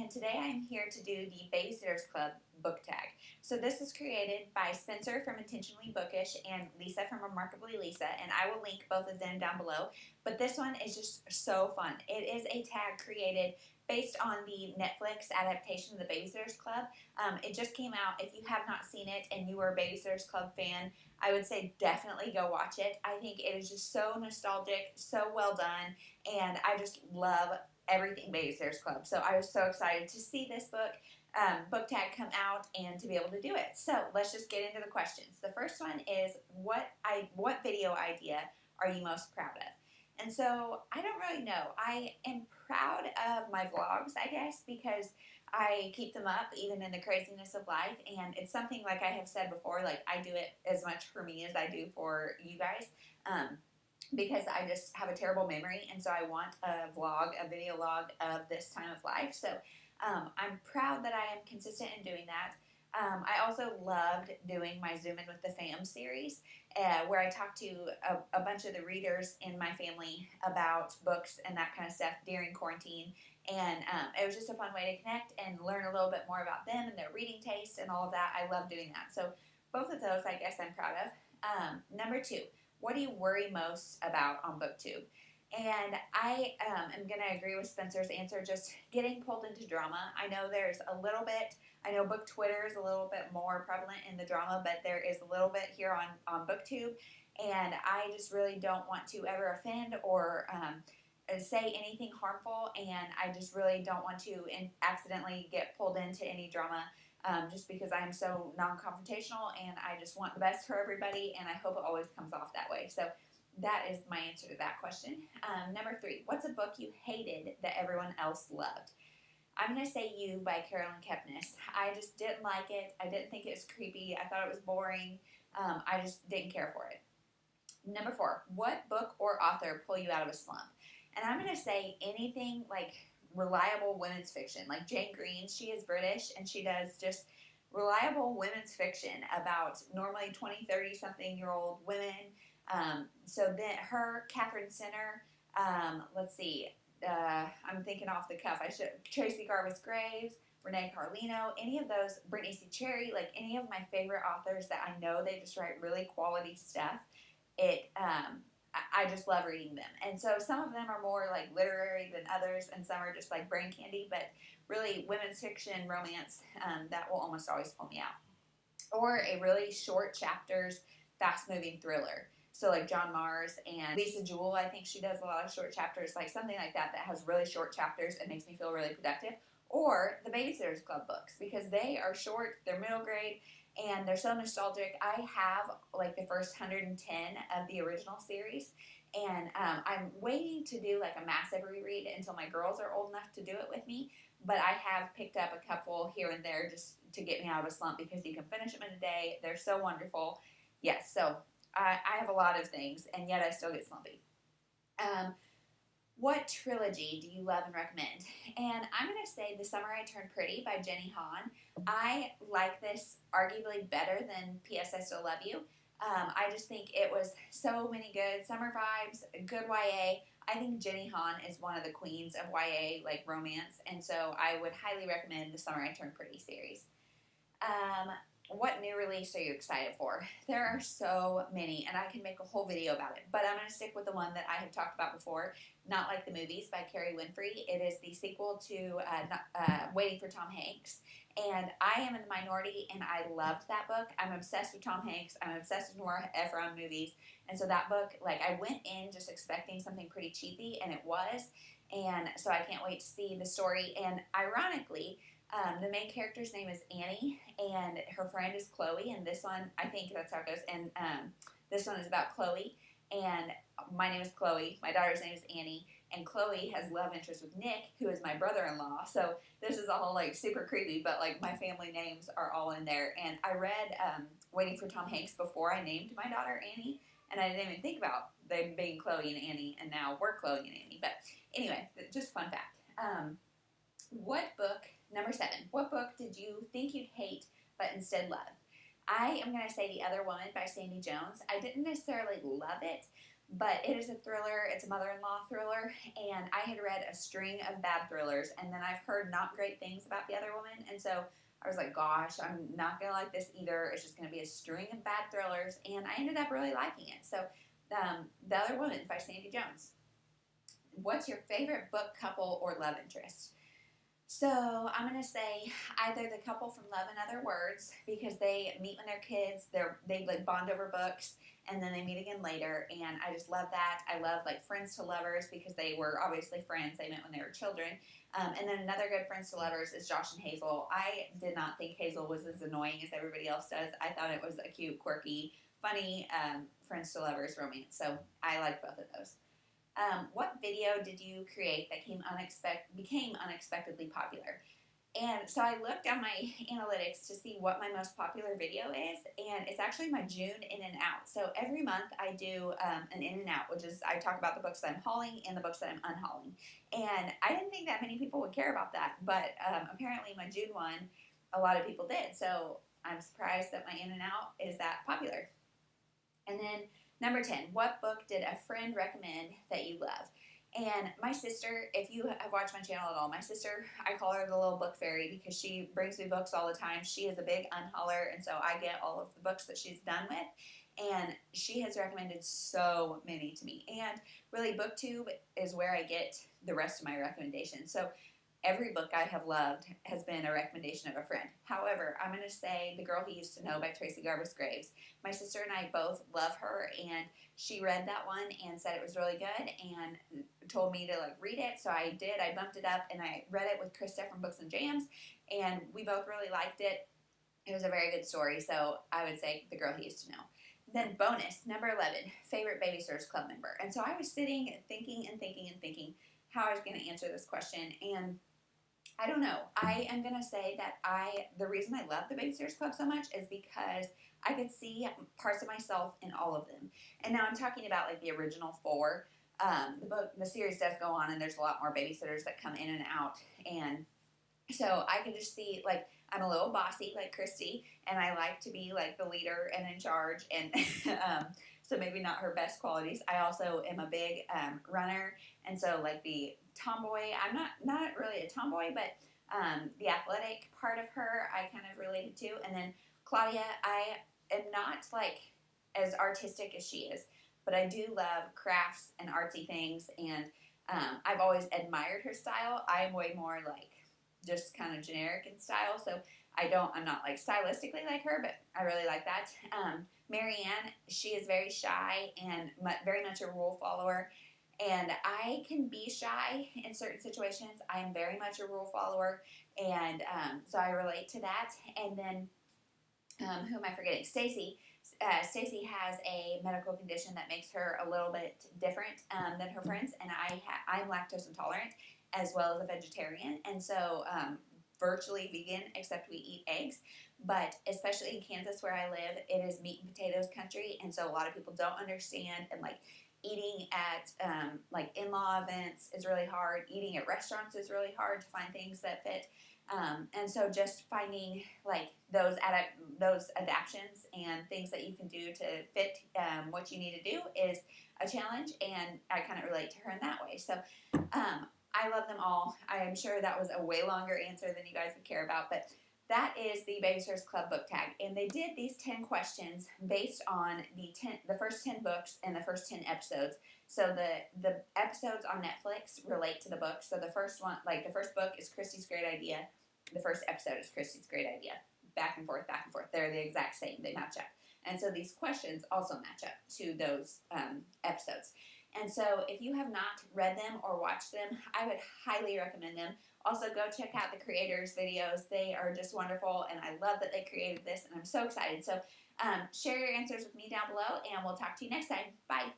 and today I'm here to do the Babysitters Club book tag. So this is created by Spencer from Intentionally Bookish and Lisa from Remarkably Lisa, and I will link both of them down below. But this one is just so fun. It is a tag created based on the Netflix adaptation of the Babysitters Club. It just came out. If you have not seen it and you are a Babysitters Club fan, I would say definitely go watch it. I think it is just so nostalgic, so well done, and I just love everything Babysitters Club. So I was so excited to see this book tag come out and to be able to do it. So let's just get into the questions. The first one is what video idea are you most proud of? And so I don't really know. I am proud of my vlogs, I guess, because I keep them up even in the craziness of life, and it's something, like I have said before, like I do it as much for me as I do for you guys. Because I just have a terrible memory, and so I want a video log of this time of life. So I'm proud that I am consistent in doing that. I also loved doing my Zoom In with the Fam series, where I talked to a bunch of the readers in my family about books and that kind of stuff during quarantine. And it was just a fun way to connect and learn a little bit more about them and their reading taste and all of that. I love doing that. So both of those, I guess, I'm proud of. Number two, what do you worry most about on BookTube? And I am going to agree with Spencer's answer, just getting pulled into drama. I know there's a little bit, I know Book Twitter is a little bit more prevalent in the drama, but there is a little bit here on BookTube, and I just really don't want to ever offend or say anything harmful, and I just really don't want to accidentally get pulled into any drama. Just because I am so non-confrontational and I just want the best for everybody, and I hope it always comes off that way. So that is my answer to that question. Number three, what's a book you hated that everyone else loved? I'm going to say You by Carolyn Kepnes. I just didn't like it. I didn't think it was creepy. I thought it was boring. I just didn't care for it. Number four, what book or author pull you out of a slump? And I'm going to say anything like reliable women's fiction, like Jane Green. She is British, and she does just reliable women's fiction about normally 20, 30 something year old women. So then her, Catherine Sinner, let's see, I'm thinking off the cuff, Tracy Garvis Graves, Renee Carlino, any of those, Brittany C. Cherry, like any of my favorite authors that I know they just write really quality stuff. I just love reading them. And so some of them are more like literary than others, and some are just like brain candy, but really women's fiction, romance, that will almost always pull me out. Or a really short chapters, fast-moving thriller. So like John Mars and Lisa Jewell, I think she does a lot of short chapters, like something like that has really short chapters and makes me feel really productive. Or the Babysitters Club books, because they are short, they're middle grade, and they're so nostalgic. I have like the first 110 of the original series, and I'm waiting to do like a massive reread until my girls are old enough to do it with me, but I have picked up a couple here and there just to get me out of a slump, because you can finish them in a day. They're so wonderful. Yes, so I have a lot of things, and yet I still get slumpy. What trilogy do you love and recommend? And I'm going to say The Summer I Turned Pretty by Jenny Han. I like this arguably better than P.S. I Still Love You. I just think it was so many good summer vibes, good YA. I think Jenny Han is one of the queens of YA, like romance, and so I would highly recommend The Summer I Turned Pretty series. What new release are you excited for? There are so many, and I can make a whole video about it, but I'm going to stick with the one that I have talked about before, Not Like the Movies by Kerry Winfrey. It is the sequel to Waiting for Tom Hanks, and I am in the minority, and I loved that book. I'm obsessed with Tom Hanks. I'm obsessed with Nora Ephron movies, and so that book, like, I went in just expecting something pretty cheesy, and it was, and so I can't wait to see the story. And ironically, the main character's name is Annie, and her friend is Chloe, and this one, I think that's how it goes, and this one is about Chloe, and my name is Chloe, my daughter's name is Annie, and Chloe has love interest with Nick, who is my brother-in-law, so this is all, like, super creepy, but, like, my family names are all in there, and I read Waiting for Tom Hanks before I named my daughter Annie, and I didn't even think about them being Chloe and Annie, and now we're Chloe and Annie, but anyway, just fun fact. Number 7, what book did you think you'd hate but instead love? I am going to say The Other Woman by Sandy Jones. I didn't necessarily love it, but it is a thriller. It's a mother-in-law thriller, and I had read a string of bad thrillers, and then I've heard not great things about The Other Woman, and so I was like, gosh, I'm not going to like this either. It's just going to be a string of bad thrillers, and I ended up really liking it. So, The Other Woman by Sandy Jones. What's your favorite book, couple, or love interest? So I'm going to say either the couple from Love and Other Words, because they meet when they're kids, they like bond over books, and then they meet again later, and I just love that. I love like Friends to Lovers, because they were obviously friends. They met when they were children. And then another good Friends to Lovers is Josh and Hazel. I did not think Hazel was as annoying as everybody else does. I thought it was a cute, quirky, funny Friends to Lovers romance. So I like both of those. What video did you create that became unexpectedly popular? And so I looked on my analytics to see what my most popular video is, and it's actually my June in and out. So every month I do an in and out, which is I talk about the books that I'm hauling and the books that I'm unhauling. And I didn't think that many people would care about that, but apparently my June one, a lot of people did. So I'm surprised that my in and out is that popular. And then number 10, what book did a friend recommend that you love? And my sister, if you have watched my channel at all, my sister, I call her the little book fairy because she brings me books all the time. She is a big unhauler, and so I get all of the books that she's done with. And she has recommended so many to me. And really, BookTube is where I get the rest of my recommendations. So every book I have loved has been a recommendation of a friend. However, I'm going to say The Girl He Used to Know by Tracy Garbus Graves. My sister and I both love her, and she read that one and said it was really good and told me to like read it. So I did. I bumped it up and I read it with Krista from Books and Jams, and we both really liked it. It was a very good story, so I would say The Girl He Used to Know. Then bonus, number 11, favorite Babysitters Club member. And so I was sitting thinking how I was going to answer this question, and I don't know. I am going to say that the reason I love the Babysitters Club so much is because I could see parts of myself in all of them. And now I'm talking about like the original 4. The series does go on, and there's a lot more babysitters that come in and out. And so I could just see, like, I'm a little bossy like Christy, and I like to be like the leader and in charge. And so maybe not her best qualities. I also am a big runner, and so like the tomboy, I'm not really a tomboy, but the athletic part of her I kind of related to. And then Claudia, I am not like as artistic as she is, but I do love crafts and artsy things, and I've always admired her style. I'm way more like just kind of generic in style, so I'm not like stylistically like her, but I really like that. Marianne, she is very shy and very much a rule follower, and I can be shy in certain situations. I am very much a rule follower, and so I relate to that. And then who am I forgetting? Stacy. Stacy has a medical condition that makes her a little bit different than her friends, and I'm lactose intolerant as well as a vegetarian, and so virtually vegan except we eat eggs. But especially in Kansas where I live, it is meat and potatoes country, and so a lot of people don't understand, and like eating at like in-law events is really hard. Eating at restaurants is really hard to find things that fit. And so just finding like those adaptions and things that you can do to fit what you need to do is a challenge, and I kind of relate to her in that way. So I love them all. I am sure that was a way longer answer than you guys would care about, but that is the Babysitters Club book tag, and they did these 10 questions based on the first 10 books and the first 10 episodes. So the episodes on Netflix relate to the book. So the first one, like the first book is Christy's Great Idea. The first episode is Christy's Great Idea. Back and forth, back and forth. They're the exact same. They match up. And so these questions also match up to those episodes. And so if you have not read them or watched them, I would highly recommend them. Also, go check out the creators' videos. They are just wonderful, and I love that they created this, and I'm so excited. So share your answers with me down below, and we'll talk to you next time. Bye.